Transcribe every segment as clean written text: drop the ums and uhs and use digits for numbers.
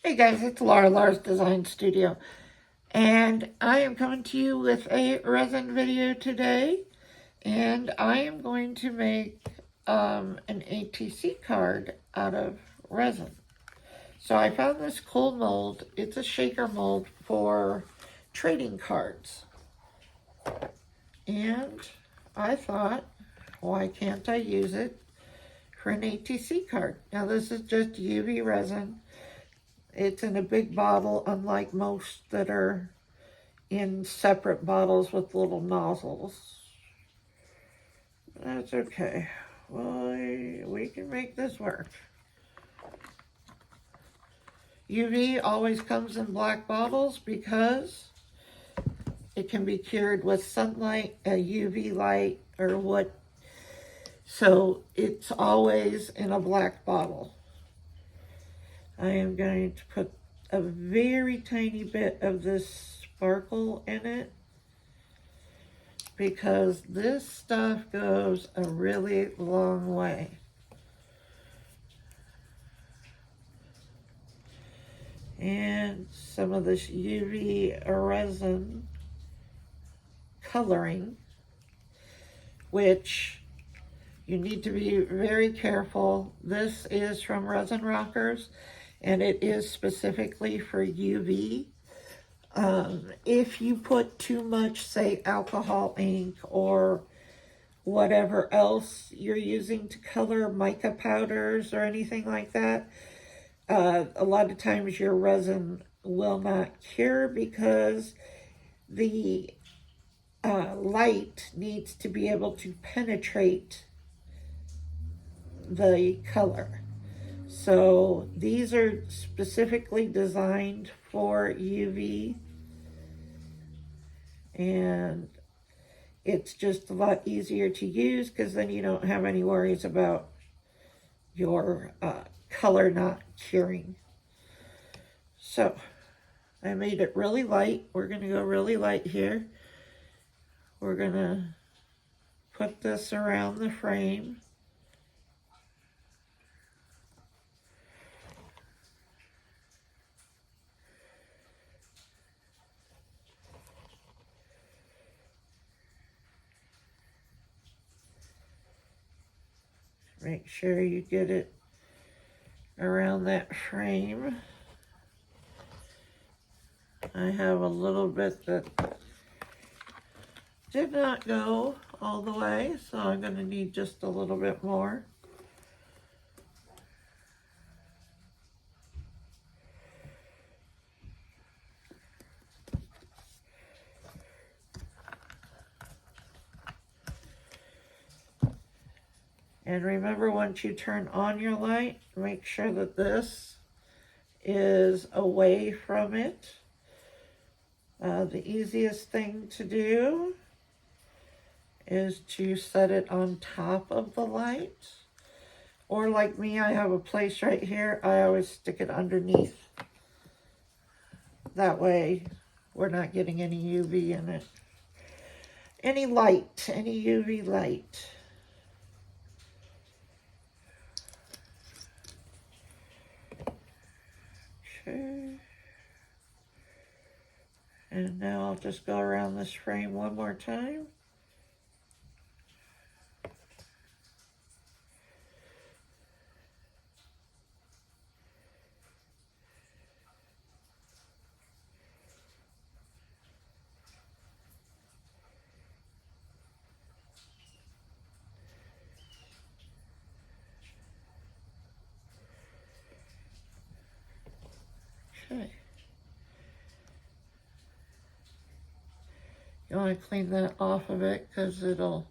Hey guys, it's Lara's Design Studio, and I am coming to you with a resin video today, and I am going to make an ATC card out of resin. So I found this cool mold. It's a shaker mold for trading cards, and I thought, why can't I use it for an ATC card? Now this is just UV resin. It's in a big bottle, unlike most that are in separate bottles with little nozzles. That's okay. Well, we can make this work. UV always comes in black bottles because it can be cured with sunlight, a UV light, or what. So it's always in a black bottle. I am going to put a very tiny bit of this sparkle in it because this stuff goes a really long way. And some of this UV resin coloring, which you need to be very careful. This is from Resin Rockers, and it is specifically for UV. If you put too much, say, alcohol ink or whatever else you're using to color, mica powders or anything like that, a lot of times your resin will not cure because the light needs to be able to penetrate the color. So these are specifically designed for UV, and it's just a lot easier to use because then you don't have any worries about your color not curing. So I made it really light. We're going to go really light here. We're going to put this around the frame. Make sure you get it around that frame. I have a little bit that did not go all the way, so I'm going to need just a little bit more. And remember, once you turn on your light, make sure that this is away from it. The easiest thing to do is to set it on top of the light. Or like me, I have a place right here. I always stick it underneath. That way, we're not getting any UV in it. Any light, any UV light. Okay. And now I'll just go around this frame one more time. Okay. You want to clean that off of it because you'll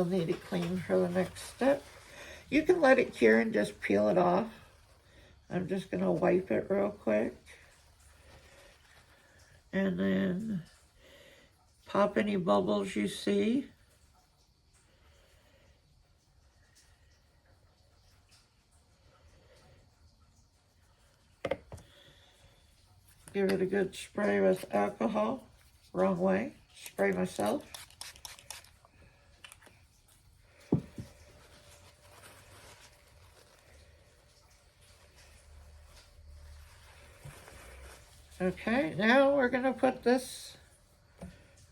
need it clean for the next step. You can let it cure and just peel it off. I'm just going to wipe it real quick. And then pop any bubbles you see. Give it a good spray with alcohol. Wrong way. Spray myself. Okay, now we're gonna put this,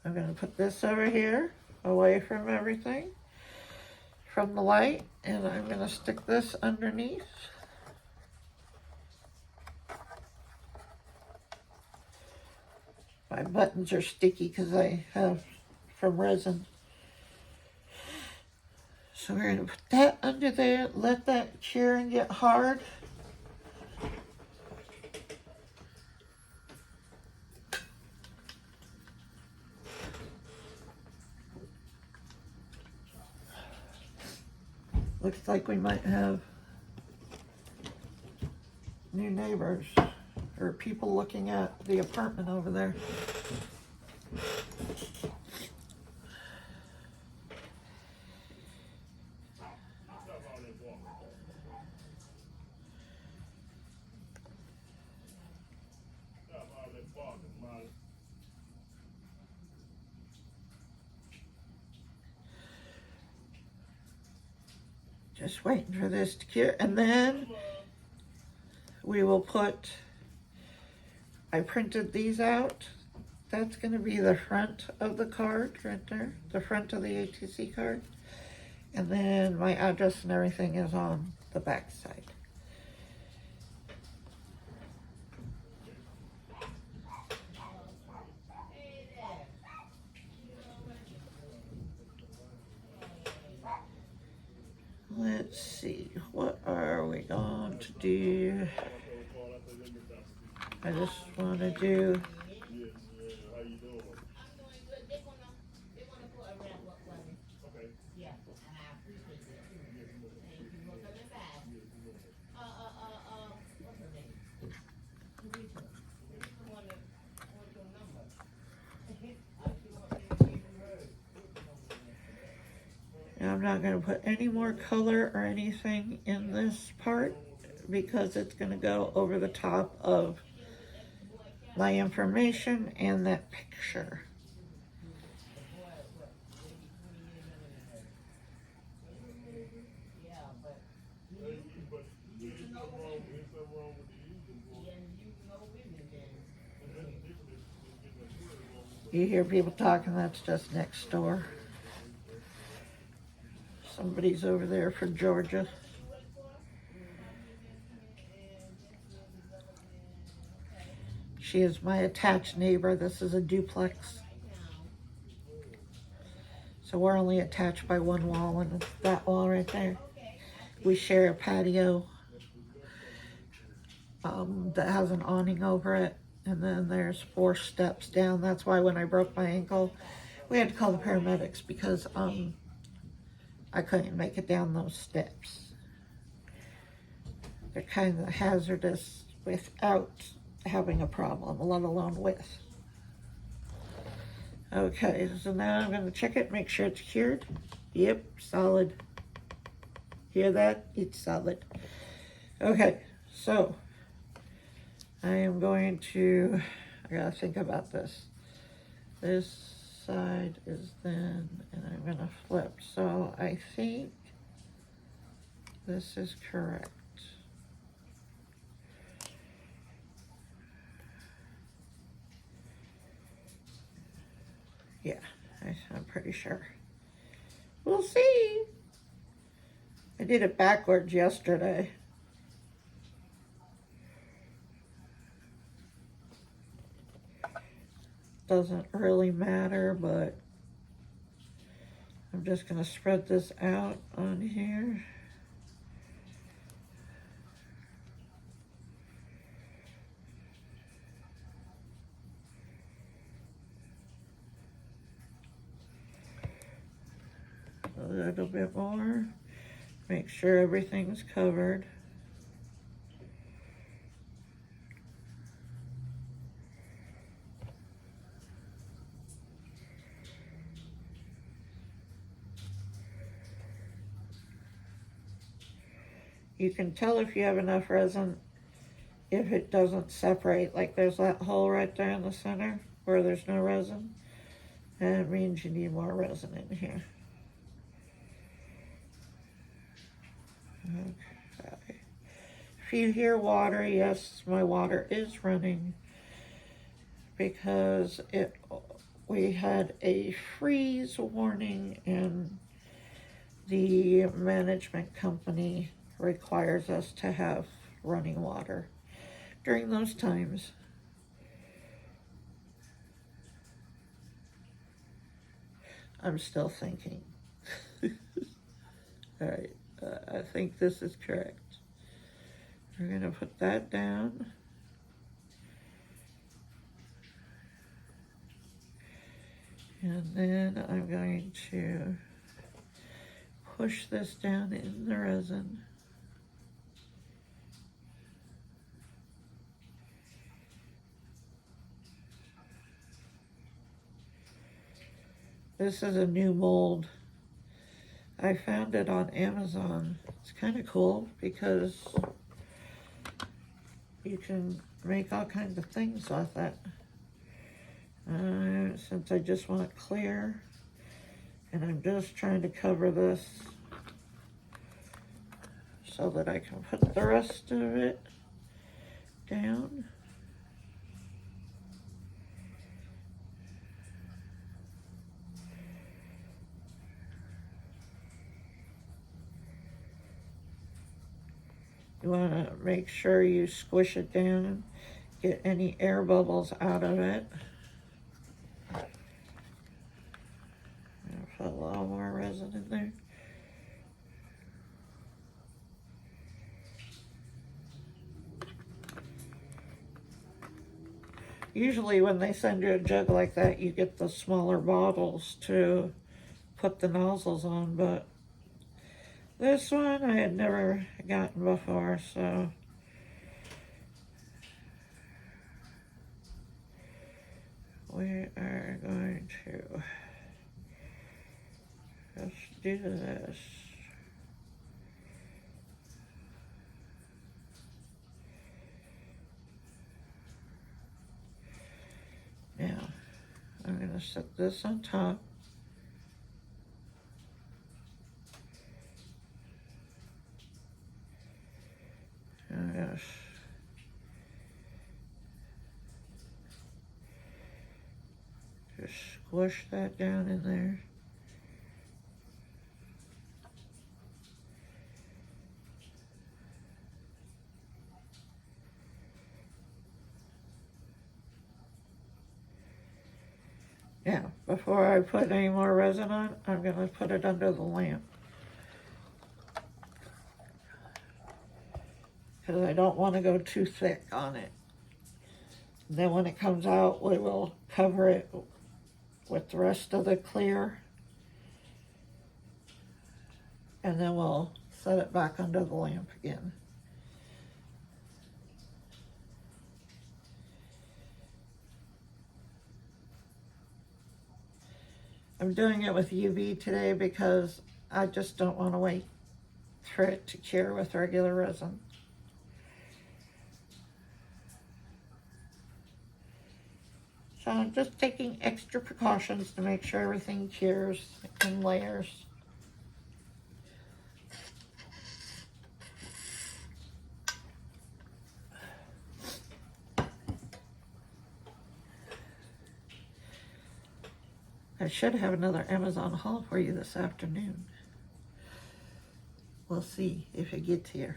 I'm gonna put this over here, away from everything, from the light, and I'm gonna stick this underneath. My buttons are sticky because I have from resin. So we're gonna put that under there, let that cure and get hard. Looks like we might have new neighbors or people looking at the apartment over there. Just waiting for this to cure, and then we will put, I printed these out. That's going to be the front of the card right there, the front of the ATC card. And then my address and everything is on the back side. Let's see, what are we going to do? I just want to do, I'm not going to put any more color or anything in this part because it's going to go over the top of my information and that picture. You hear people talking, that's just next door. Somebody's over there from Georgia. She is my attached neighbor. This is a duplex. So we're only attached by one wall, and it's that wall right there. We share a patio that has an awning over it. And then there's 4 steps down. That's why when I broke my ankle, we had to call the paramedics because I couldn't make it down those steps. They're kind of hazardous without having a problem, let alone with. Okay, so now I'm going to check it, make sure it's cured. Yep, solid. Hear that? It's solid. Okay, so I am going to, I gotta think about this. This side is then, and I'm gonna flip. So I think this is correct. Yeah, I'm pretty sure. We'll see. I did it backwards yesterday. Doesn't really matter, but I'm just gonna spread this out on here. A little bit more. Make sure everything's covered. You can tell if you have enough resin if it doesn't separate. Like there's that hole right there in the center where there's no resin. That means you need more resin in here. Okay. If you hear water, yes, my water is running. because we had a freeze warning, and the management company requires us to have running water during those times. I'm still thinking. All right, I think this is correct. We're gonna put that down. And then I'm going to push this down in the resin. This is a new mold. I found it on Amazon. It's kind of cool because you can make all kinds of things with it. Since I just want it clear, and I'm just trying to cover this so that I can put the rest of it down. You want to make sure you squish it down, get any air bubbles out of it. Put a little more resin in there. Usually when they send you a jug like that, you get the smaller bottles to put the nozzles on, but this one I had never gotten before, so we are going to just do this. Now, I'm going to set this on top. I'm going to just squish that down in there. Now, before I put any more resin on, I'm going to put it under the lamp. Because I don't want to go too thick on it. And then when it comes out, we will cover it with the rest of the clear. And then we'll set it back under the lamp again. I'm doing it with UV today because I just don't want to wait for it to cure with regular resin. So I'm just taking extra precautions to make sure everything cures in layers. I should have another Amazon haul for you this afternoon. We'll see if it gets here.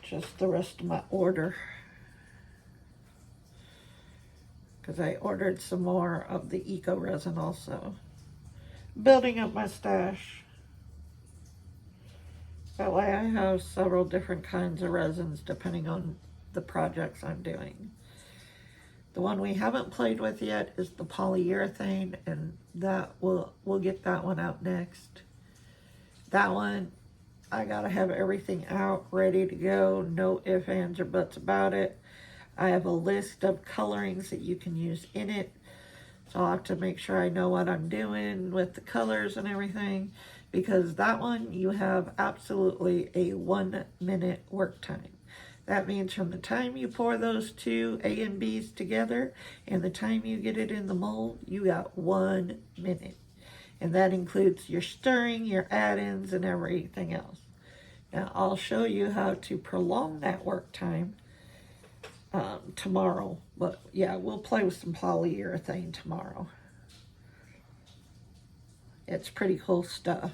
Just the rest of my order. Because I ordered some more of the eco resin also. Building up my stash. That way I have several different kinds of resins depending on the projects I'm doing. The one we haven't played with yet is the polyurethane, and that we'll get that one out next. That one, I gotta have everything out, ready to go, no ifs, ands, or buts about it. I have a list of colorings that you can use in it, so I'll have to make sure I know what I'm doing with the colors and everything, because that one, you have absolutely a 1 minute work time. That means from the time you pour those two A and B's together and the time you get it in the mold, you got 1 minute. And that includes your stirring, your add-ins, and everything else. Now I'll show you how to prolong that work time tomorrow. But yeah, we'll play with some polyurethane tomorrow. It's pretty cool stuff.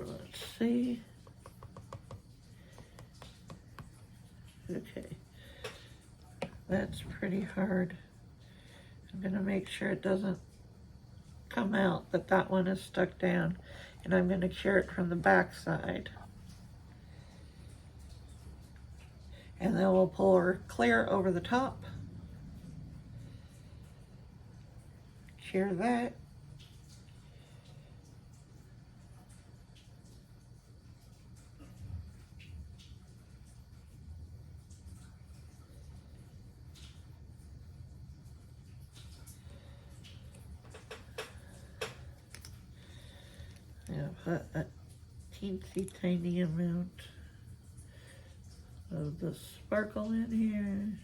Let's see. Okay, that's pretty hard. I'm gonna make sure it doesn't come out, that that one is stuck down, and I'm gonna cure it from the back side. And then we'll pour clear over the top. Cure that. Yeah, put a teensy tiny amount of the sparkle in here.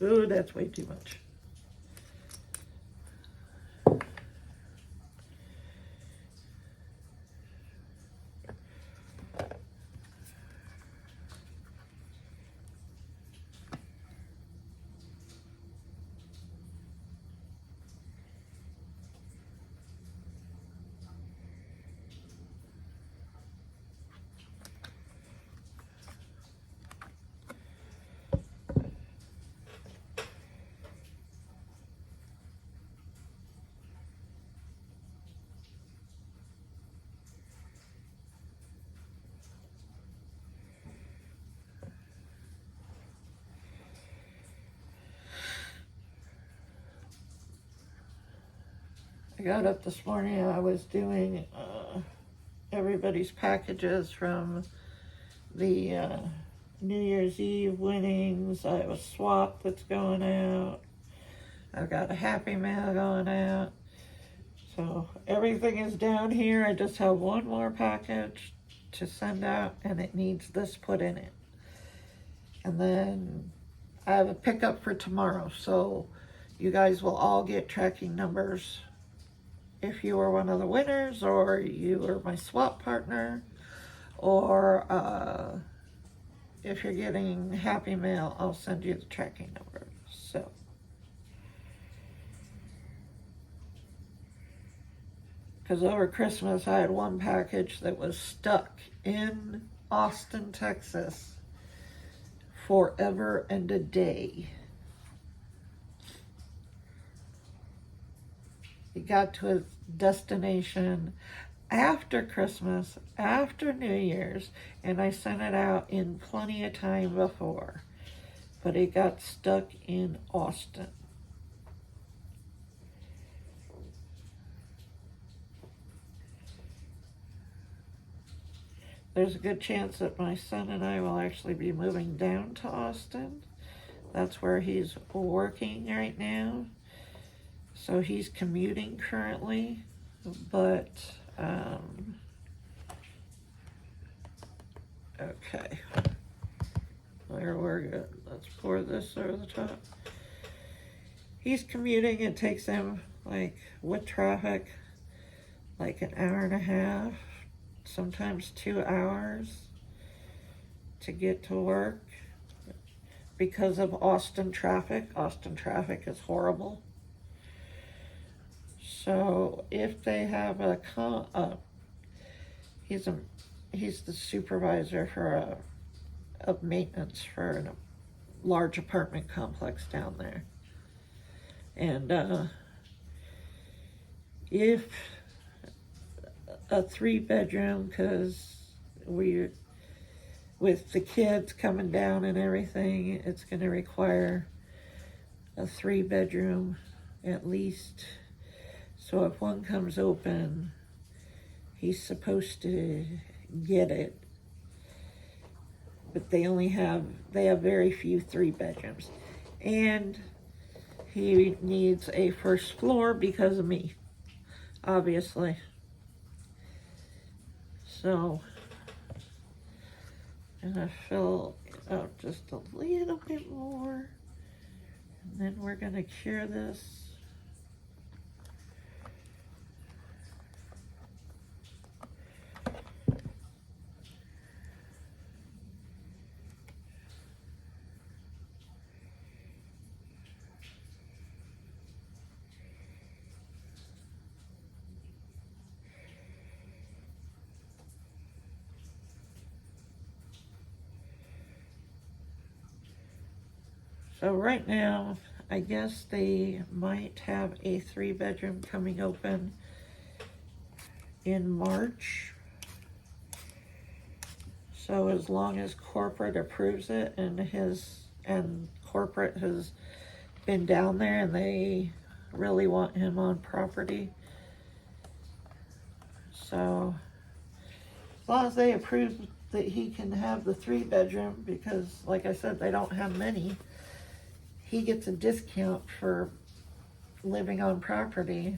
Ooh, that's way too much. I got up this morning, I was doing everybody's packages from the New Year's Eve winnings. I have a swap that's going out. I've got a Happy Mail going out. So everything is down here. I just have one more package to send out, and it needs this put in it. And then I have a pickup for tomorrow, so you guys will all get tracking numbers if you were one of the winners, or you were my swap partner, or if you're getting Happy Mail, I'll send you the tracking number. So, because over Christmas I had one package that was stuck in Austin, Texas, forever and a day. It got to its destination after Christmas, after New Year's, and I sent it out in plenty of time before, but it got stuck in Austin. There's a good chance that my son and I will actually be moving down to Austin. That's where he's working right now. So he's commuting currently, but, okay. There, we're good. Let's pour this over the top. He's commuting. It takes him, like, with traffic, like an hour and a half, sometimes 2 hours to get to work because of Austin traffic. Austin traffic is horrible. So if they have he's the supervisor for of maintenance for a large apartment complex down there. And if a 3-bedroom because with the kids coming down and everything, it's going to require a 3-bedroom at least. So if one comes open, he's supposed to get it. But they have very few 3-bedrooms. And he needs a first floor because of me, obviously. So I'm gonna fill it out just a little bit more, and then we're gonna cure this. So right now, I guess they might have a 3-bedroom coming open in March. So as long as corporate approves it, and corporate has been down there and they really want him on property. So as long as they approve that he can have the 3-bedroom, because like I said, they don't have many, he gets a discount for living on property.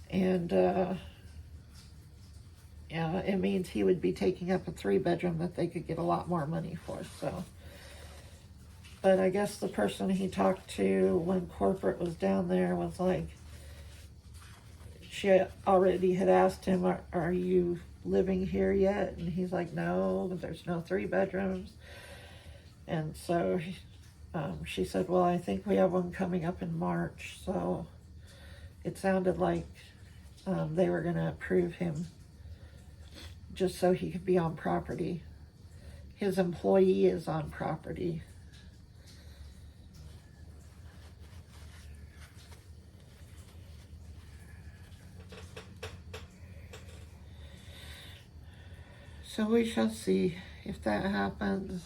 And yeah, it means he would be taking up a 3-bedroom that they could get a lot more money for. So, but I guess the person he talked to when corporate was down there was like, she already had asked him, are you living here yet? And he's like, no, there's no 3-bedrooms. And so she said, well, I think we have one coming up in March. So it sounded like they were going to approve him just so he could be on property. His employee is on property. So we shall see. If that happens,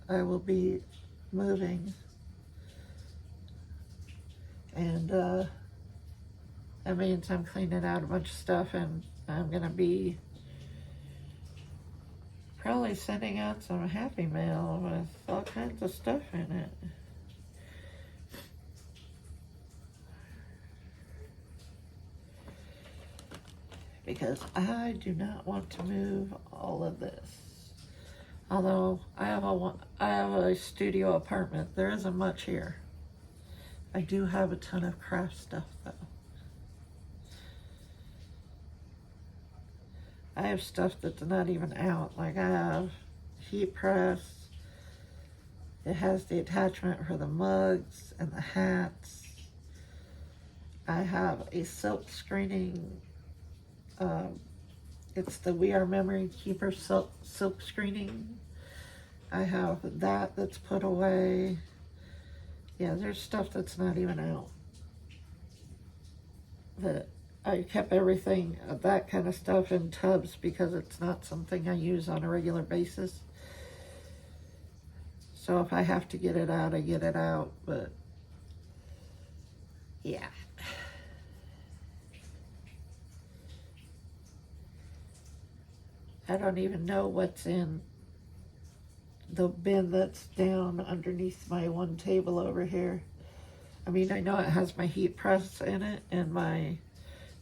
I will be moving. And that means I'm cleaning out a bunch of stuff, and I'm gonna be probably sending out some Happy Mail with all kinds of stuff in it. Because I do not want to move all of this. Although I have a studio apartment, there isn't much here. I do have a ton of craft stuff though. I have stuff that's not even out. Like I have heat press. It has the attachment for the mugs and the hats. I have a silk screening. It's the We Are Memory Keeper silk screening. I have that's put away. Yeah, there's stuff that's not even out. That I kept everything, that kind of stuff, in tubs because it's not something I use on a regular basis. So if I have to get it out, I get it out, but yeah. I don't even know what's in the bin that's down underneath my one table over here. I mean, I know it has my heat press in it and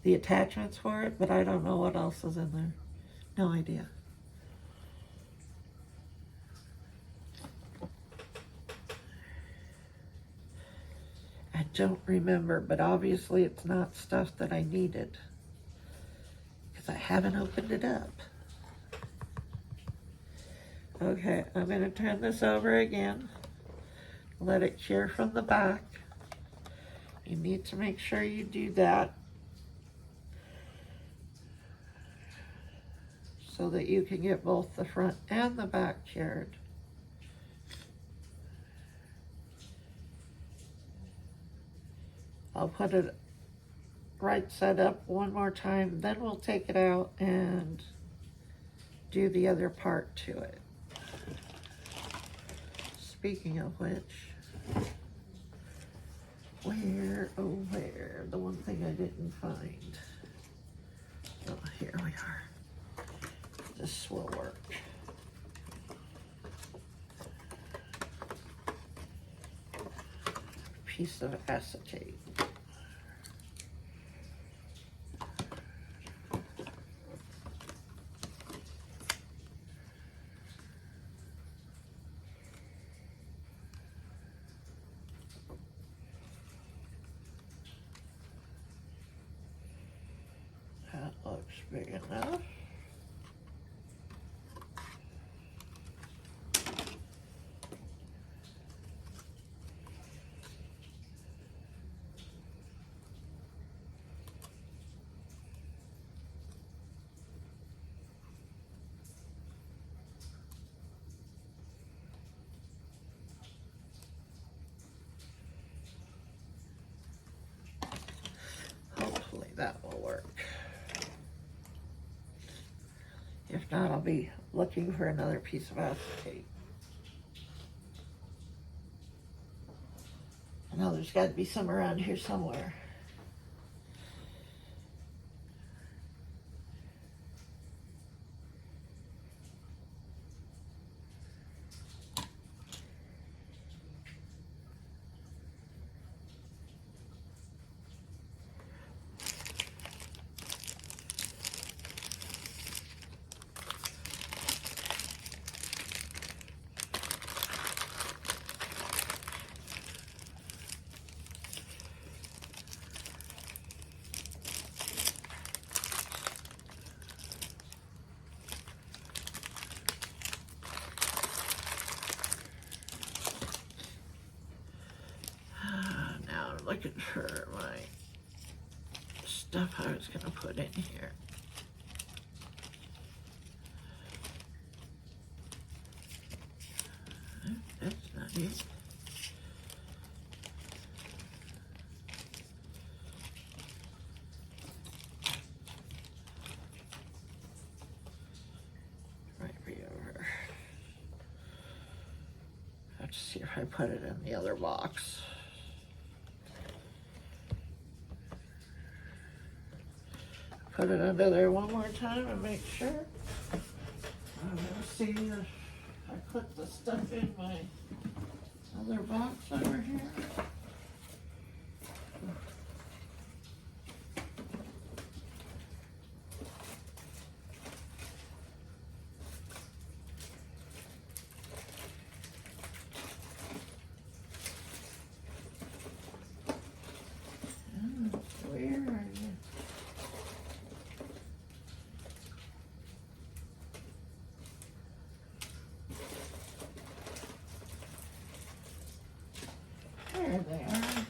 the attachments for it, but I don't know what else is in there. No idea. I don't remember, but obviously it's not stuff that I needed because I haven't opened it up. Okay, I'm going to turn this over again. Let it cure from the back. You need to make sure you do that so that you can get both the front and the back cured. I'll put it right side up one more time, then we'll take it out and do the other part to it. Speaking of which, where, oh where, the one thing I didn't find. Oh, here we are. This will work. Piece of acetate. That looks big enough. Hopefully that will work. If not, I'll be looking for another piece of acetate. I know there's got to be some around here somewhere. Looking for my stuff I was going to put in here. That's not it. Might be over. Let's see if I put it in the other box. Put it under there one more time and make sure. I'm gonna see if I put the stuff in my other box over here. Where are you? There they are.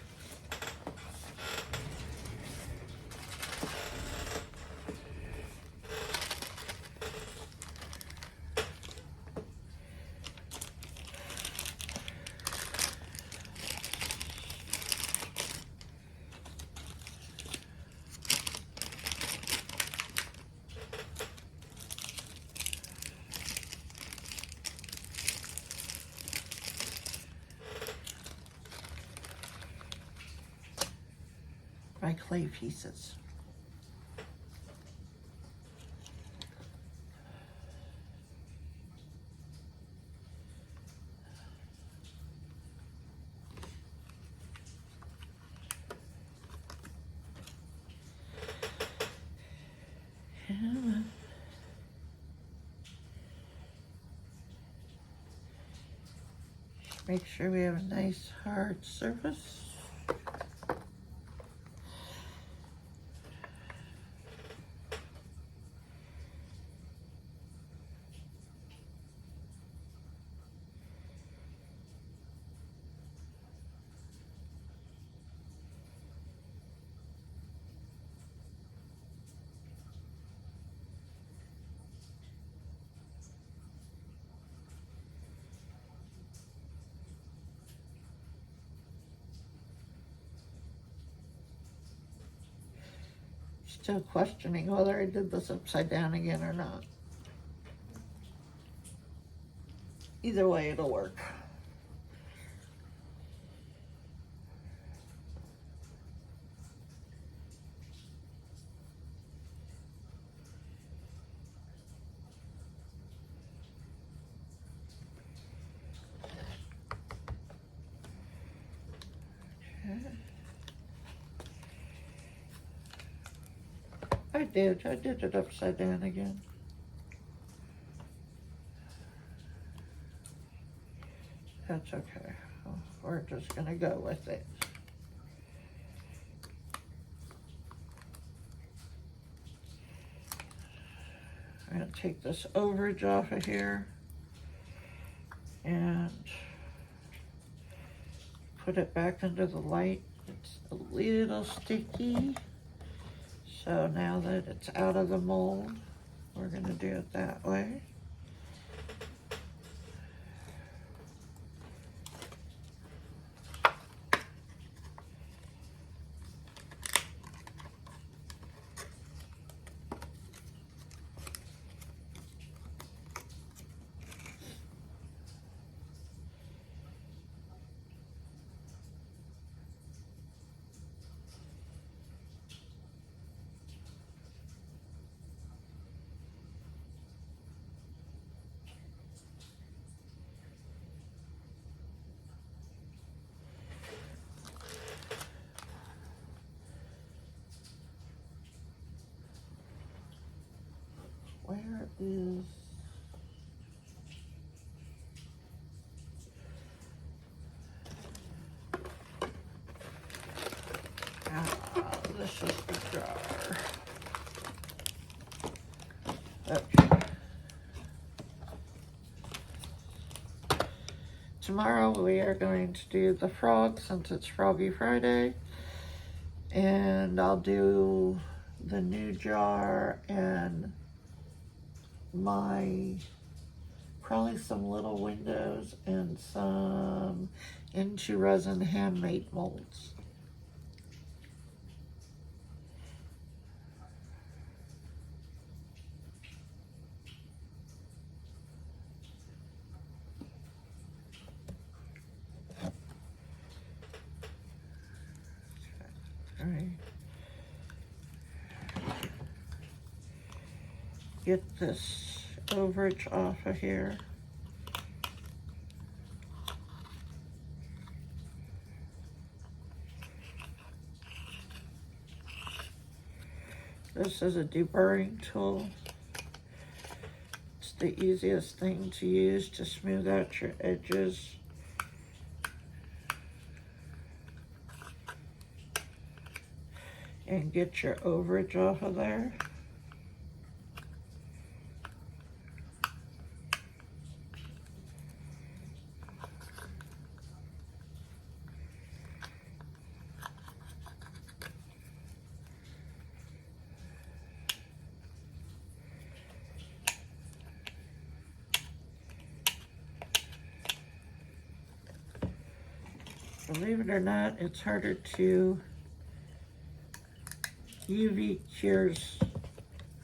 My clay pieces. Make sure we have a nice hard surface. Still questioning whether I did this upside down again or not. Either way, it'll work. I did it upside down again. That's okay. We're just gonna go with it. I'm gonna take this overage off of here and put it back under the light. It's a little sticky. So now that it's out of the mold, we're gonna do it that way. Where is... this is the jar. Okay. Tomorrow we are going to do the frog since it's Froggy Friday. And I'll do the new jar and probably some little windows and some INTORESIN handmade molds. All right. Get this overage off of here. This is a deburring tool. It's the easiest thing to use to smooth out your edges. And get your overage off of there. Believe it or not, it's harder to UV cures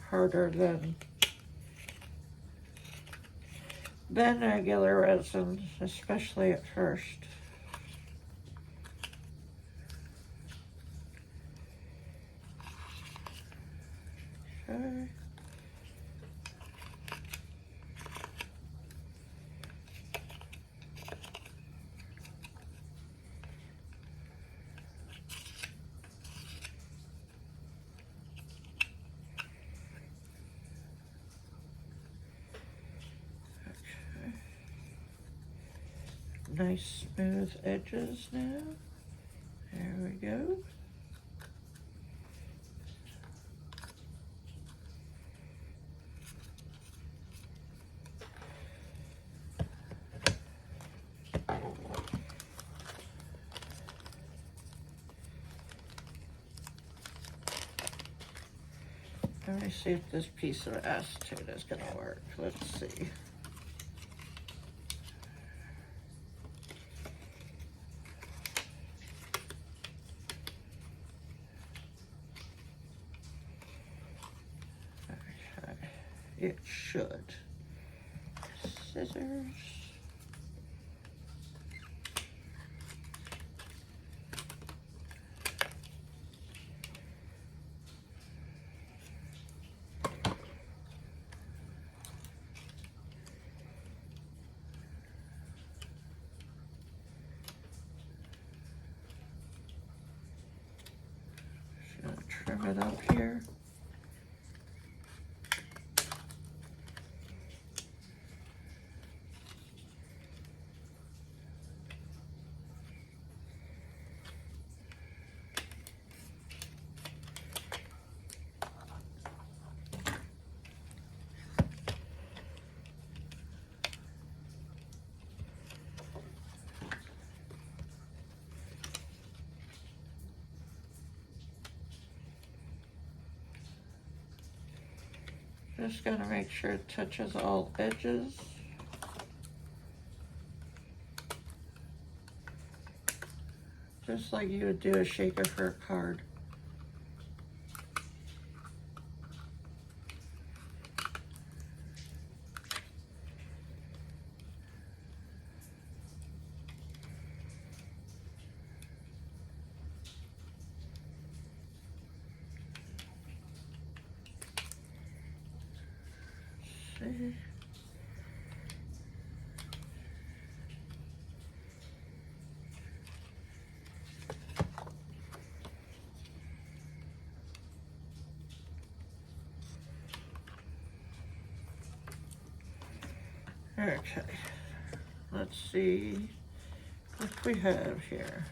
harder than regular resin, especially at first. Okay. Nice smooth edges now. There we go. Let me see if this piece of acetate is going to work. Let's see. It should. Scissors. Trim it up here. Just gonna make sure it touches all edges. Just like you would do a shaker for a card. See? Okay, let's see what we have here.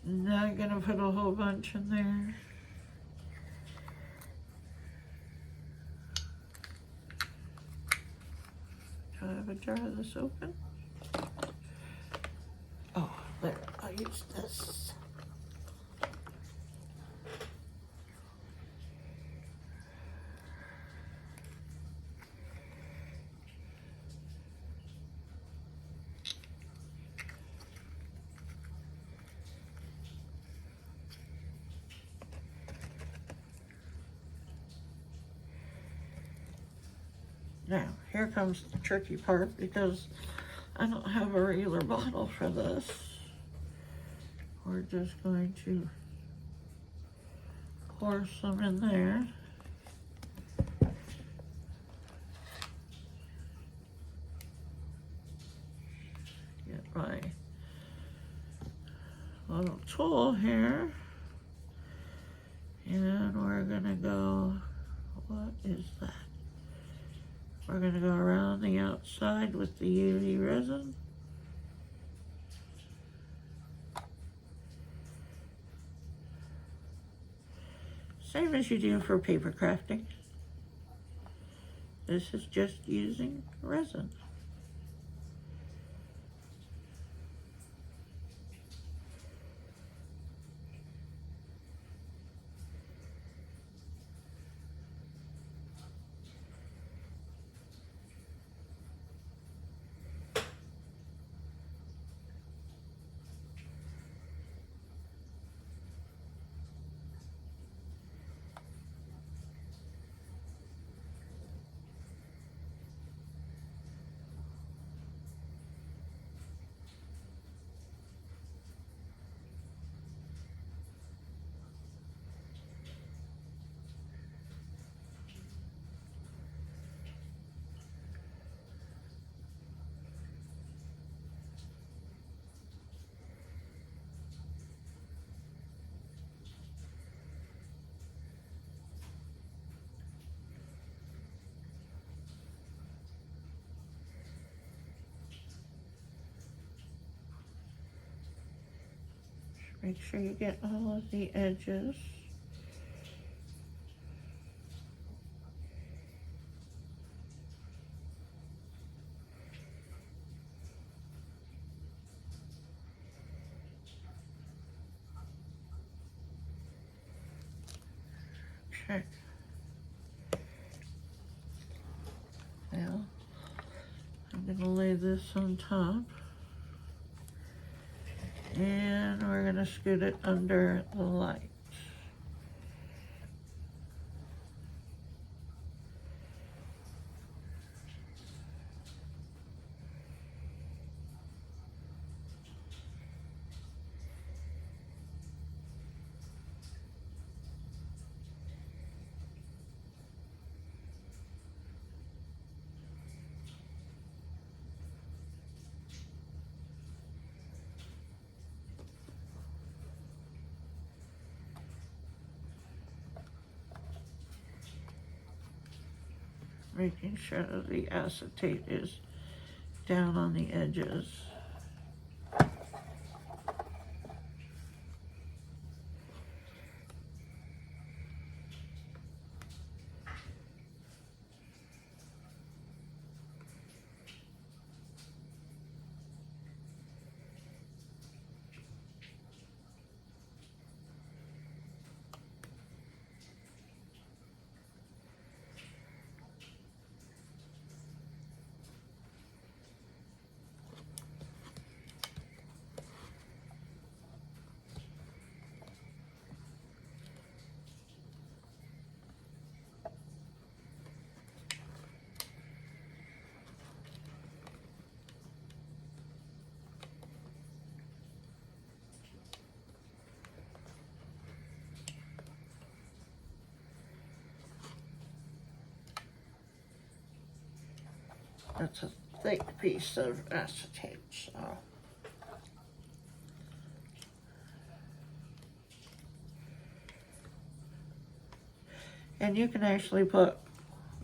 Not gonna put a whole bunch in there. Do I have a jar of this open? Oh, there, I'll use this. Now, here comes the tricky part because I don't have a regular bottle for this. We're just going to pour some in there. Get my little tool here. And we're gonna go, what is that? We're going to go around the outside with the UV resin. Same as you do for paper crafting. This is just using resin. Make sure you get all of the edges. Okay. Now, I'm going to lay this on top. And we're going to scoot it under the light. Making sure the acetate is down on the edges. That's a thick piece of acetate, so. And you can actually put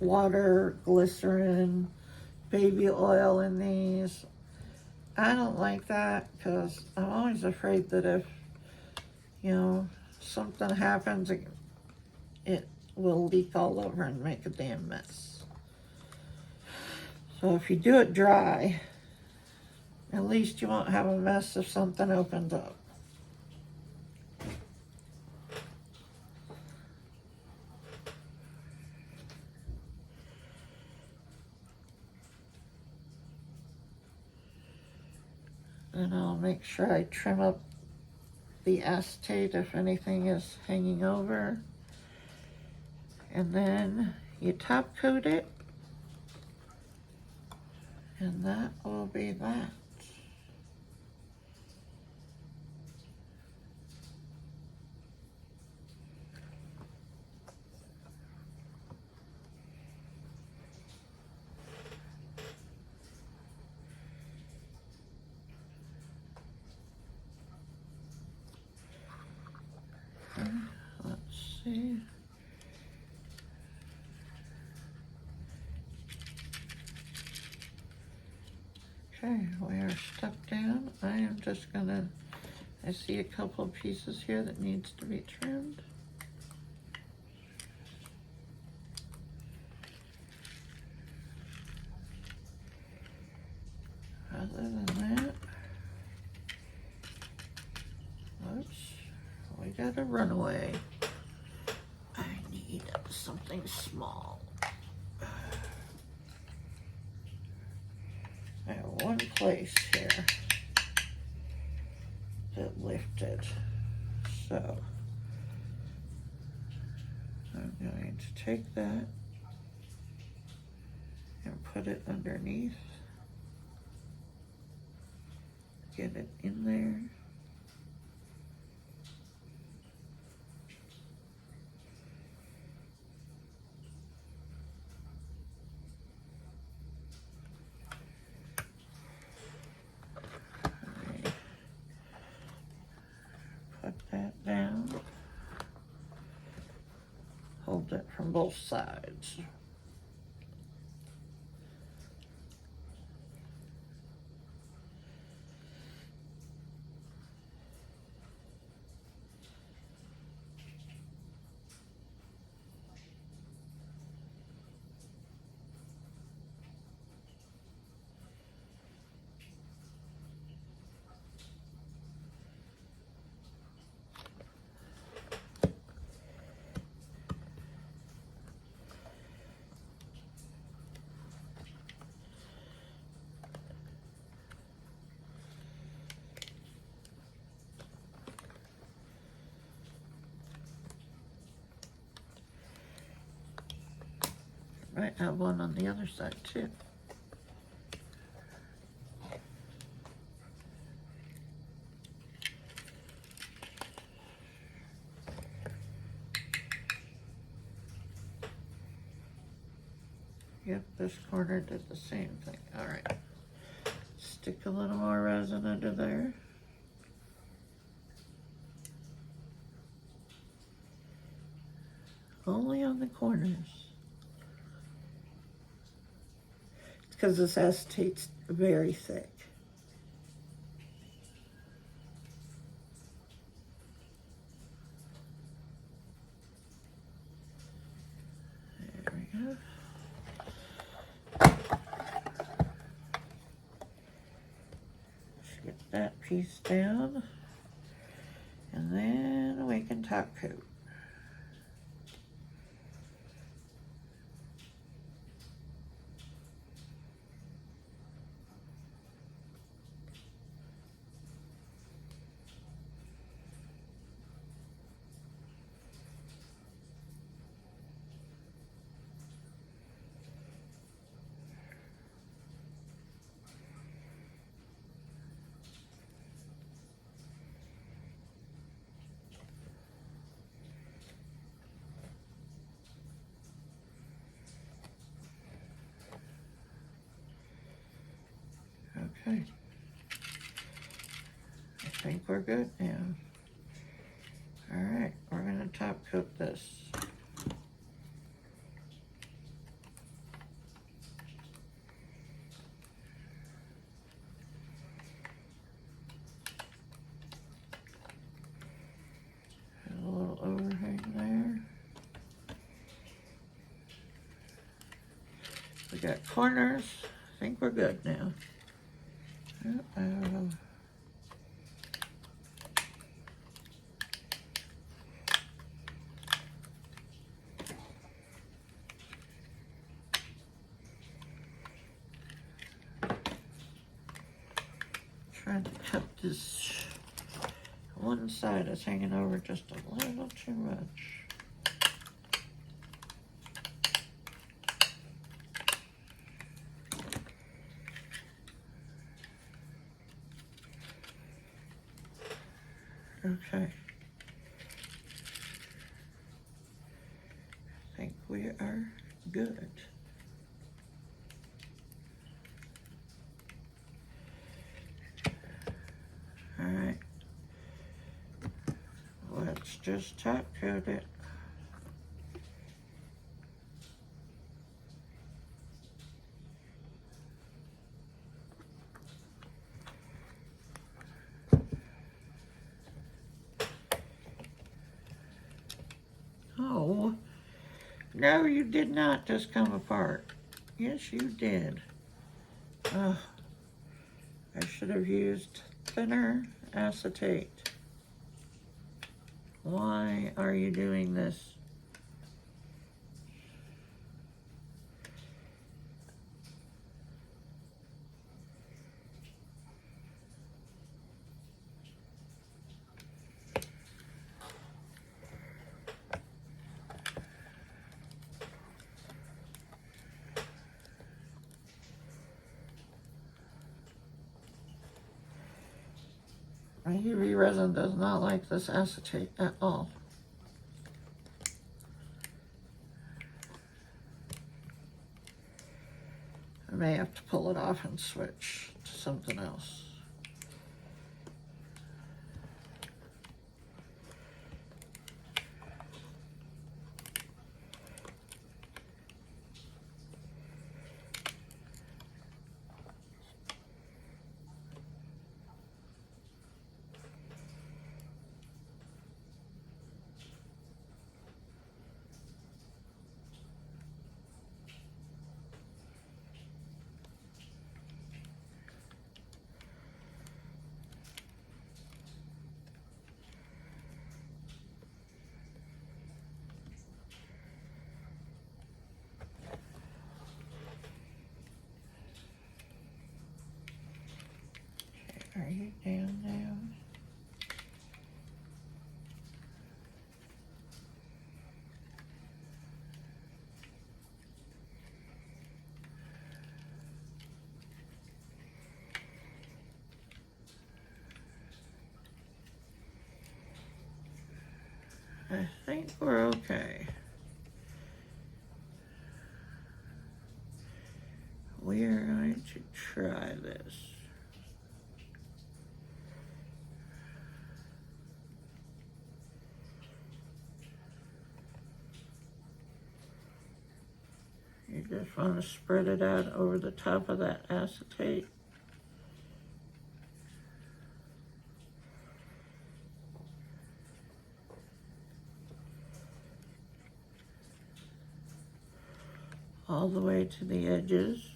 water, glycerin, baby oil in these. I don't like that because I'm always afraid that if, you know, something happens, it will leak all over and make a damn mess. So if you do it dry, at least you won't have a mess if something opens up. And I'll make sure I trim up the acetate if anything is hanging over. And then you top coat it. And that will be that. Let's see. Okay, we are stuck down. I am just gonna, I see a couple of pieces here that needs to be trimmed. Other than that, oops, we got a runaway. I need something small. I have one place here that lifted, so I'm going to take that and put it underneath, get it in there. Put that down. Hold it from both sides. Might have one on the other side too. Yep, this corner did the same thing. All right. Stick a little more resin under there. Only on the corners. It's because this acetate's very thick. There we go. Get that piece down, and then we can top coat. Okay, I think we're good now. All right, we're gonna top coat this. A little overhang there. We got corners. I think we're good now. Uh-oh. Trying to cut this. One side is hanging over just a little too much. Okay. I think we are good. All right. Let's just top coat it. Oh, no, you did not just come apart. Yes, you did. I should have used thinner acetate. Why are you doing this? My UV resin does not like this acetate at all. I may have to pull it off and switch to something else. Are you down now? I think we're okay. We're going to try this. You just want to spread it out over the top of that acetate. All the way to the edges.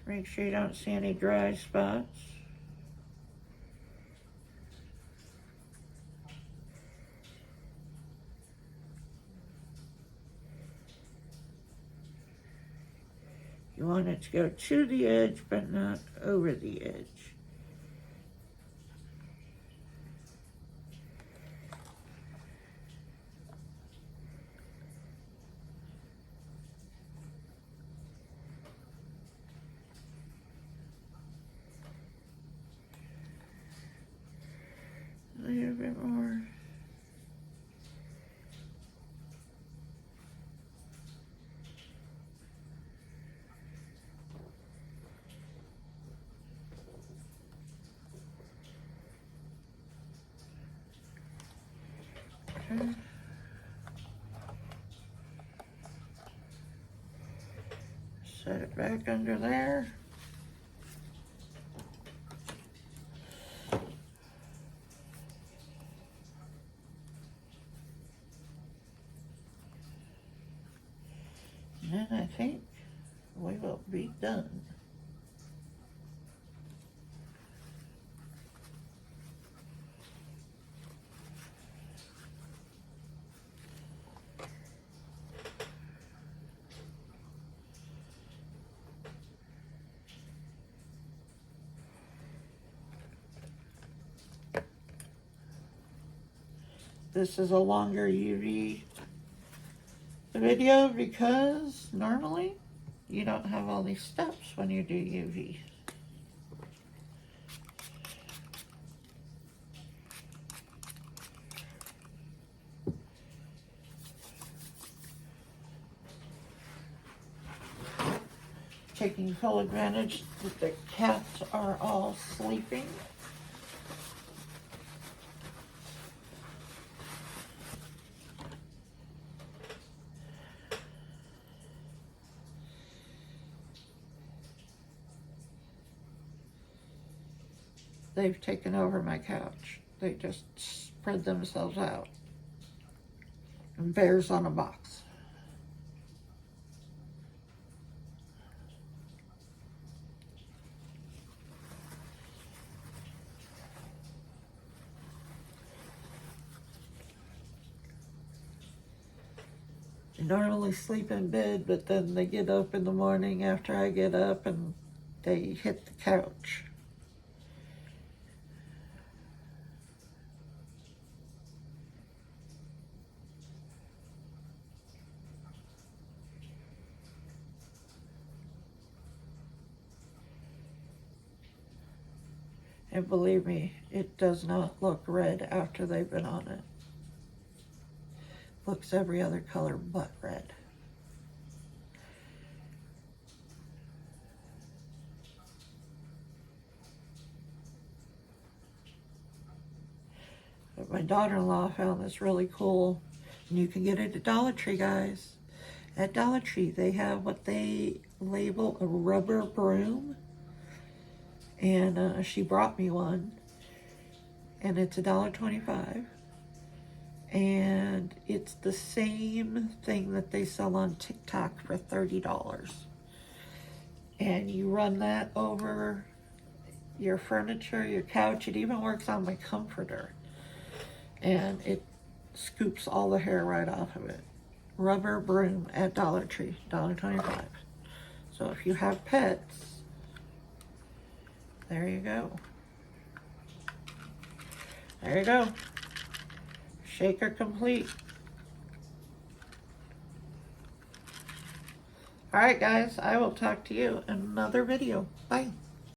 Make sure you don't see any dry spots. You want it to go to the edge, but not over the edge. A little bit more. Okay. Set it back under there. And then I think we will be done. This is a longer UV video because normally you don't have all these steps when you do UV. Taking full advantage that the cats are all sleeping. They've taken over my couch. They just spread themselves out. And bears on a box. They normally sleep in bed, but then they get up in the morning after I get up and they hit the couch. And believe me, it does not look red after they've been on it. Looks every other color but red. But my daughter-in-law found this really cool. And you can get it at Dollar Tree, guys. At Dollar Tree, they have what they label a rubber broom. And she brought me one. And it's $1.25. And it's the same thing that they sell on TikTok for $30. And you run that over your furniture, your couch. It even works on my comforter. And it scoops all the hair right off of it. Rubber broom at Dollar Tree, $1.25. So if you have pets, there you go. There you go. Shaker complete. Alright guys, I will talk to you in another video. Bye.